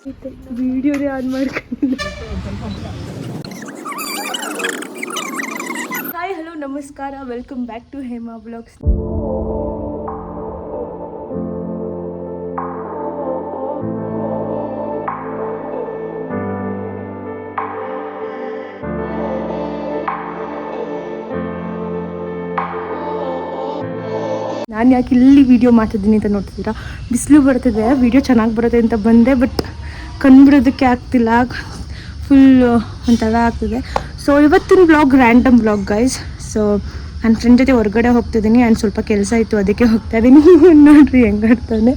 ವಿಡಿಯೋನೇ on ಮಾಡ್ಕೊಂಡಿಲ್ಲ. Hi hello ನಮಸ್ಕಾರ, welcome back to Hema blogs. ನಾನು ಯಾಕೆ ಇಲ್ಲಿ ವೀಡಿಯೋ ಮಾಡ್ತಿದ್ದೀನಿ ಅಂತ ನೋಡ್ತಿದ್ದೀರಾ, ಬಿಸಿಲು ಬರ್ತಿದೆ, ವೀಡಿಯೋ ಚೆನ್ನಾಗಿ ಬರುತ್ತೆ ಅಂತ ಬಂದೆ, ಬಟ್ ಕಂಡುಬಿಡೋದಕ್ಕೆ ಆಗ್ತಿಲ್ಲ, ಫುಲ್ ಒಂಥರ ಆಗ್ತಿದೆ. ಸೊ ಇವತ್ತಿನ blog random blog guys. So ನನ್ನ ಫ್ರೆಂಡ್ ಜೊತೆ ಹೊರಗಡೆ ಹೋಗ್ತಿದ್ದೀನಿ, ಆ್ಯಂಡ್ ಸ್ವಲ್ಪ ಕೆಲಸ ಇತ್ತು ಅದಕ್ಕೆ ಹೋಗ್ತಾ ಇದ್ದೀನಿ. ನೋಡ್ರಿ ಹೆಂಗೆ ಆಡ್ತಾನೆ,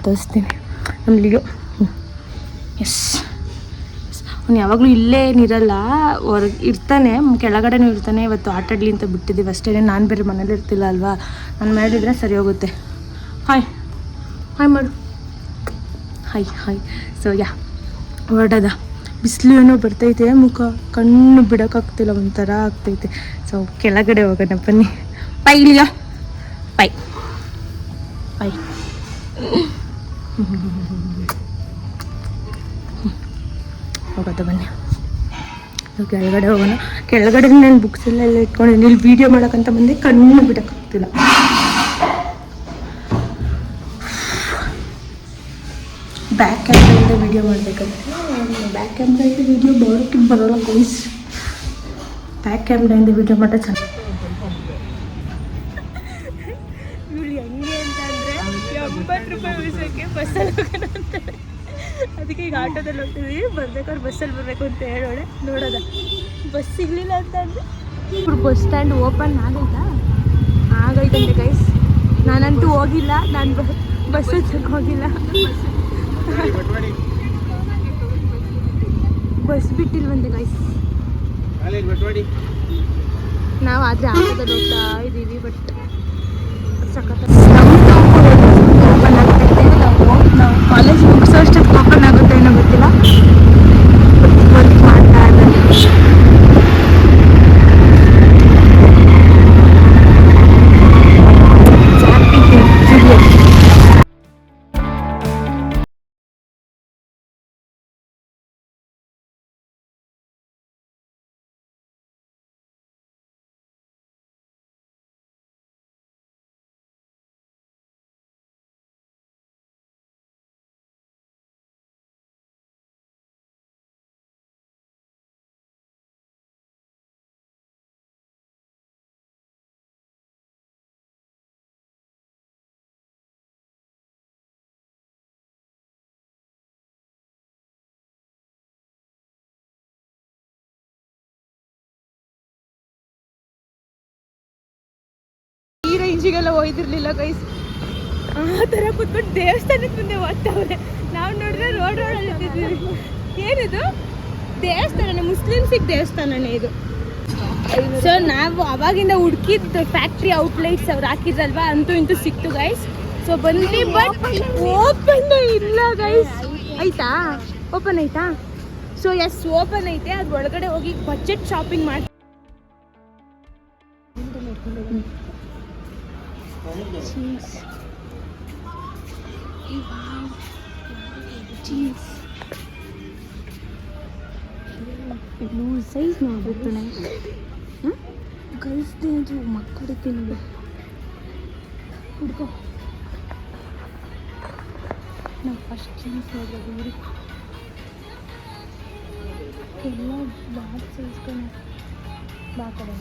ತೋರಿಸ್ತೀನಿ ನಮ್ಮ ಲಿಯೋ. ಎಸ್, ಅವ್ನು ಯಾವಾಗಲೂ ಇಲ್ಲೇ ಏನಿರಲ್ಲ, ಹೊರಗೆ ಇರ್ತಾನೆ, ಕೆಳಗಡೆನೂ ಇರ್ತಾನೆ. ಇವತ್ತು ಆಟಾಡಲಿ ಅಂತ ಬಿಟ್ಟಿದ್ದೀವಿ ಅಷ್ಟೇ, ನಾನು ಬೇರೆ ಮನೇಲಿ ಇರ್ತಿಲ್ಲ ಅಲ್ವಾ, ನಾನು ಮಾಡಿದ್ರೆ ಸರಿ ಹೋಗುತ್ತೆ. ಹಾಯ್ ಹಾಯ್ ಮಾಡು, ಹಾಯ್ ಹಾಯ್. ಸೊ ಹೊರಡೋದ, ಬಿಸಿಲು ಏನೋ ಬರ್ತೈತೆ, ಮುಖ ಕಣ್ಣು ಬಿಡೋಕ್ಕಾಗ್ತಿಲ್ಲ, ಒಂಥರ ಆಗ್ತೈತೆ. ಸೊ ಕೆಳಗಡೆ ಹೋಗೋಣ ಬನ್ನಿ. ಪೈ ಇಲ್ಲಿಯೋ, ಪೈ ಪೈ. ಹೋಗೋದು ಬನ್ನಿ, ಕೆಳಗಡೆ ಹೋಗೋಣ. ಕೆಳಗಡೆ ನಾನು ಬುಕ್ಸ್ ಎಲ್ಲ ಇಟ್ಕೊಂಡಿದ್ದೀನಿ, ಇಲ್ಲಿ ವೀಡಿಯೋ ಮಾಡೋಕ್ಕಂತ ಬಂದೆ, ಕಣ್ಣು ಬಿಡೋಕ್ಕಾಗ್ತಿಲ್ಲ. ಬ್ಯಾಕ್ ಕ್ಯಾಮ್ರಾಯಿಂದ ವೀಡಿಯೋ ಮಾಡಬೇಕಂತೆ, ಬ್ಯಾಕ್ ಕ್ಯಾಮ್ರಾಯಿಂದ ವೀಡಿಯೋ ಬರೋಲ್ಲ ಗೈಸ್. ಬ್ಯಾಕ್ ಕ್ಯಾಮ್ರಾಯಿಂದ ವೀಡಿಯೋ ಮಾಡೋದು ಚೆನ್ನಾಗಿ. ಇವಳು ಹೆಂಗೆ ಅಂತಂದರೆ 80 ರೂಪಾಯಿ ಉಳಿಸೋಕ್ಕೆ ಬಸ್ಸಲ್ಲಿ ಹೋಗೋಣ ಅಂತಾರೆ. ಅದಕ್ಕೆ ಈಗ ಆಟೋದಲ್ಲಿ ಹೋಗ್ತಿದ್ವಿ, ಬರ್ಬೇಕಾದ್ರೆ ಬಸ್ಸಲ್ಲಿ ಬರಬೇಕು ಅಂತ ಹೇಳೋಳೆ. ನೋಡೋದ, ಬಸ್ ಸಿಗಲಿಲ್ಲ ಅಂತ ಅಂದರೆ ಇವ್ರು ಬಸ್ ಸ್ಟ್ಯಾಂಡ್ ಓಪನ್ ಆಗೈತಂತೆ ಗೈಸ್. ನಾನಂತೂ ಹೋಗಿಲ್ಲ, ನಾನು ಬಸ್ ಹಚ್ಚಕ್ಕೆ ಹೋಗಿಲ್ಲ, ಬಸ್ ಬಿಟ್ಟಿಲ್ವಂತೆ ಗೈಸ್. ನಾವು ಆದರೆ ಆಟೋದಲ್ಲಿ ಹೋಗ್ತಾ ಇದ್ದೀವಿ, ಬಟ್ ಸಖತ್ ಓಪನ್ ಆಗ್ತೈತೆ. ನಾವು ಕಾಲೇಜ್ ಮುಗಿಸೋ ಅಷ್ಟಕ್ಕೆ ಓಪನ್ ಆಗುತ್ತೆ ಏನೋ ಗೊತ್ತಿಲ್ಲ, ವರ್ಕ್ ಮಾಡ್ತಾ ಇದ್ದಾರೆ. ಈ ರೇಂಜಿಗೆಲ್ಲ ಹೋಯ್ತಿರ್ಲಿಲ್ಲ ಗೈಸ್. ಆ ಥರ ಕೂತ್ಕೊಂಡು ದೇವಸ್ಥಾನಕ್ಕೆ ಮುಂದೆ ಓದ್ತಾವ್ರೆ. ನಾವು ನೋಡಿದ್ರೆ ರೋಡಲ್ಲಿ ಇರ್ತಿದ್ವಿ. ಏನಿದು ದೇವಸ್ಥಾನನೇ, ಮುಸ್ಲಿಮ್ಸಿಗೆ ದೇವಸ್ಥಾನನೇ ಇದು. ಸೊ ನಾವು ಅವಾಗಿಂದ ಹುಡುಕಿದ ಫ್ಯಾಕ್ಟ್ರಿ ಔಟ್ಲೆಟ್ಸ್ ಅವ್ರು ಹಾಕಿದ್ರಲ್ವಾ, ಅಂತೂ ಇಂತೂ ಸಿಕ್ತು ಗೈಸ್. ಸೊ ಬಂದ್ವಿ, ಬಟ್ ಓಪನ್ ಇಲ್ಲ ಗೈಸ್. ಆಯ್ತಾ, ಓಪನ್ ಆಯ್ತಾ? ಸೊ ಎಸ್, ಓಪನ್ ಐತೆ. ಅದ್ರ ಒಳಗಡೆ ಹೋಗಿ ಬಜೆಟ್ ಶಾಪಿಂಗ್ ಮಾಡಿ cheese. Cheese. ಲೂಸ್ ಸೈಜ್ ಮಾಡ್ಬಿಡ್ತಾನೆ. ಗರ್ಲ್ಸ್ದೇ ಅದು ಮಕ್ಕಳಿಗೆ ನೋಡಿ ಹುಡ್ಕೋ. ನಾವು ಫಸ್ಟ್ ಚೀಸ್ ನೋಡ್ಬೋದು, ಎಲ್ಲ ಲಾರ್ಜ್ ಸೈಜ್ಗಳು ಬಾಕಡೆ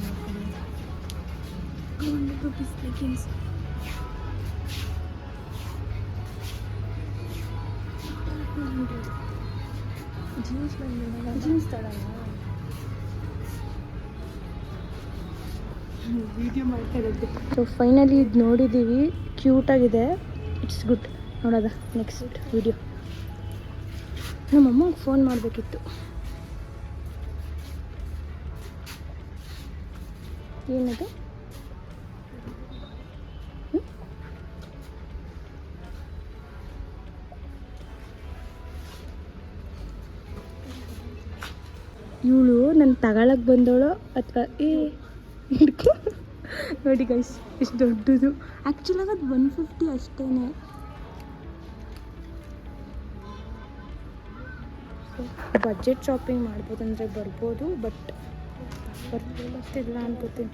ಬಿಸ್ಲೆಗಿನ್ಸ್. ಜೀನ್ಸ್ ತಗೊಳ್ಳೋಣ, ವಿಡಿಯೋ ಮಾಡ್ತಾ ಇರೋದು. ಸೊ ಫೈನಲಿ ಇದು ನೋಡಿದ್ದೀವಿ, ಕ್ಯೂಟಾಗಿದೆ, ಇಟ್ಸ್ ಗುಡ್. ನೋಡೋದ ನೆಕ್ಸ್ಟ್ ವಿಡಿಯೋ. ನಮ್ಮಮ್ಮಗೆ ಫೋನ್ ಮಾಡಬೇಕಿತ್ತು. ಏನದು? ಇವಳು ನನ್ನ ತಗೊಳಕ್ಕೆ ಬಂದವಳು ಅಥವಾ ಹಿಡ್ಕೊ. ನೋಡಿ ಗೈಸ್ ಎಷ್ಟು ದೊಡ್ಡದು. ಆ್ಯಕ್ಚುಲಾಗಿ ಅದು 150 ಅಷ್ಟೇ. ಬಜೆಟ್ ಶಾಪಿಂಗ್ ಮಾಡ್ಬೋದಂದರೆ ಬರ್ಬೋದು, ಬಟ್ ಬರ್ತಿಲ್ಲ ಅನ್ಕೋತೀನಿ.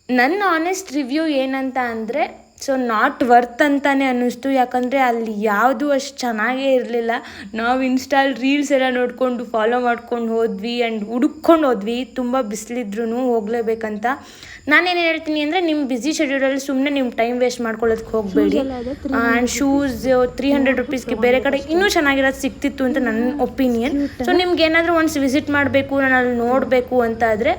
ನನ್ನ ಆನೆಸ್ಟ್ ರಿವ್ಯೂ ಏನಂತ ಅಂದರೆ, ಸೊ ನಾಟ್ ವರ್ತ್ ಅಂತಲೇ ಅನ್ನಿಸ್ತು. ಯಾಕಂದರೆ ಅಲ್ಲಿ ಯಾವುದು ಅಷ್ಟು ಚೆನ್ನಾಗೇ ಇರಲಿಲ್ಲ. ನಾವು ಇನ್ಸ್ಟಾಲ್ ರೀಲ್ಸ್ ಎಲ್ಲ ನೋಡಿಕೊಂಡು ಫಾಲೋ ಮಾಡ್ಕೊಂಡು ಹೋದ್ವಿ ಆ್ಯಂಡ್ ಹುಡುಕ್ಕೊಂಡು ಹೋದ್ವಿ. ತುಂಬ ಬಿಸಿಲಿದ್ರೂ ಹೋಗಲೇಬೇಕಂತ. ನಾನೇನು ಹೇಳ್ತೀನಿ ಅಂದರೆ, ನಿಮ್ಮ ಬ್ಯುಸಿ ಶೆಡ್ಯೂಲಲ್ಲಿ ಸುಮ್ಮನೆ ನಿಮ್ಮ ಟೈಮ್ ವೇಸ್ಟ್ ಮಾಡ್ಕೊಳ್ಳೋದಕ್ಕೆ ಹೋಗಬೇಡಿ. ಆ್ಯಂಡ್ ಶೂಸ್ 300 ರುಪೀಸ್ಗೆ ಬೇರೆ ಕಡೆ ಇನ್ನೂ ಚೆನ್ನಾಗಿರೋದು ಸಿಗ್ತಿತ್ತು ಅಂತ ನನ್ನ ಒಪಿನಿಯನ್. ಸೊ ನಿಮ್ಗೆ ಏನಾದರೂ ಒನ್ಸ್ ವಿಸಿಟ್ ಮಾಡಬೇಕು, ನಾನು ಅಲ್ಲಿ ನೋಡಬೇಕು ಅಂತ ಆದರೆ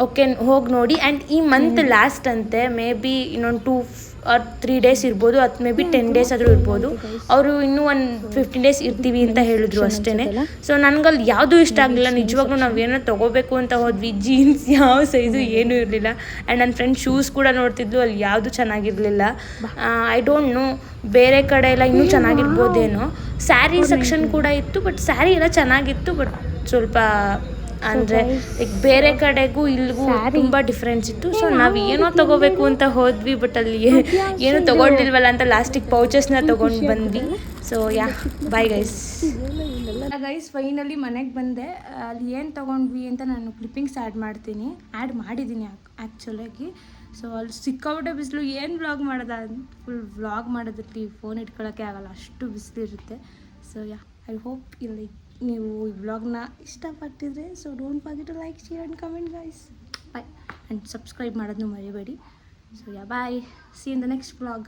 ಓಕೆ, ಹೋಗಿ ನೋಡಿ. ಆ್ಯಂಡ್ ಈ ಮಂತ್ ಲಾಸ್ಟ್ ಅಂತೆ, ಮೇ ಬಿ ಇನ್ನೊಂದು 2 or 3 ಡೇಸ್ ಇರ್ಬೋದು, ಅಥವಾ ಮೇ ಬಿ 10 ಡೇಸ್ ಆದರೂ ಇರ್ಬೋದು. ಅವರು ಇನ್ನೂ ಒಂದು 15 ಡೇಸ್ ಇರ್ತೀವಿ ಅಂತ ಹೇಳಿದ್ರು ಅಷ್ಟೇ. ಸೊ ನನಗಲ್ಲಿ ಯಾವುದೂ ಇಷ್ಟ ಆಗಲಿಲ್ಲ ನಿಜವಾಗ್ಲೂ. ನಾವೇನೋ ತೊಗೋಬೇಕು ಅಂತ ಹೋದ್ವಿ, ಜೀನ್ಸ್ ಯಾವ ಸೈಜು ಏನೂ ಇರಲಿಲ್ಲ. ಆ್ಯಂಡ್ ನನ್ನ ಫ್ರೆಂಡ್ ಶೂಸ್ ಕೂಡ ನೋಡ್ತಿದ್ಲು, ಅಲ್ಲಿ ಯಾವುದು ಚೆನ್ನಾಗಿರಲಿಲ್ಲ. ಐ ಡೋಂಟ್ ನೋ, ಬೇರೆ ಕಡೆ ಎಲ್ಲ ಇನ್ನೂ ಚೆನ್ನಾಗಿರ್ಬೋದೇನೋ. ಸ್ಯಾರಿ ಸೆಕ್ಷನ್ ಕೂಡ ಇತ್ತು, ಬಟ್ ಸ್ಯಾರಿ ಎಲ್ಲ ಚೆನ್ನಾಗಿತ್ತು, ಬಟ್ ಸ್ವಲ್ಪ ಅಂದರೆ ಈಗ ಬೇರೆ ಕಡೆಗೂ ಇಲ್ಲಿಗೂ ತುಂಬ ಡಿಫ್ರೆನ್ಸ್ ಇತ್ತು. ಸೊ ನಾವು ಏನೋ ತೊಗೋಬೇಕು ಅಂತ ಹೋದ್ವಿ, ಬಟ್ ಅಲ್ಲಿ ಏನೂ ತೊಗೊಂಡಿಲ್ವಲ್ಲ ಅಂತ ಲಾಸ್ಟಿಗೆ ಪೌಚಸ್ನ ತೊಗೊಂಡು ಬಂದ್ವಿ. So bye guys. ಫೈನಲಿ ಮನೆಗೆ ಬಂದೆ. ಅಲ್ಲಿ ಏನು ತೊಗೊಂಡ್ವಿ ಅಂತ ನಾನು ಕ್ಲಿಪ್ಪಿಂಗ್ಸ್ ಆ್ಯಡ್ ಮಾಡಿದ್ದೀನಿ ಆ್ಯಕ್ಚುಲಾಗಿ. ಸೊ ಅಲ್ಲಿ ಸಿಕ್ಕಾಬಿಟ್ಟೆ ಬಿಸಿಲು, ಏನು ವ್ಲಾಗ್ ಮಾಡೋದ, ಫುಲ್ ವ್ಲಾಗ್ ಮಾಡೋದಕ್ಕೆ ಫೋನ್ ಇಟ್ಕೊಳ್ಳೋಕ್ಕೆ ಆಗಲ್ಲ, ಅಷ್ಟು ಬಿಸಿಲಿರುತ್ತೆ. ಸೊ ಐ ಹೋಪ್ ಇಲ್ಲಿ ನೀವು ಈ ವ್ಲಾಗ್ನ ಇಷ್ಟಪಟ್ಟಿದ್ರೆ, so don't forget to like, share and comment guys. Bye. And subscribe ಮಾಡೋದನ್ನು ಮರಿಬೇಡಿ. So bye, see in the next vlog.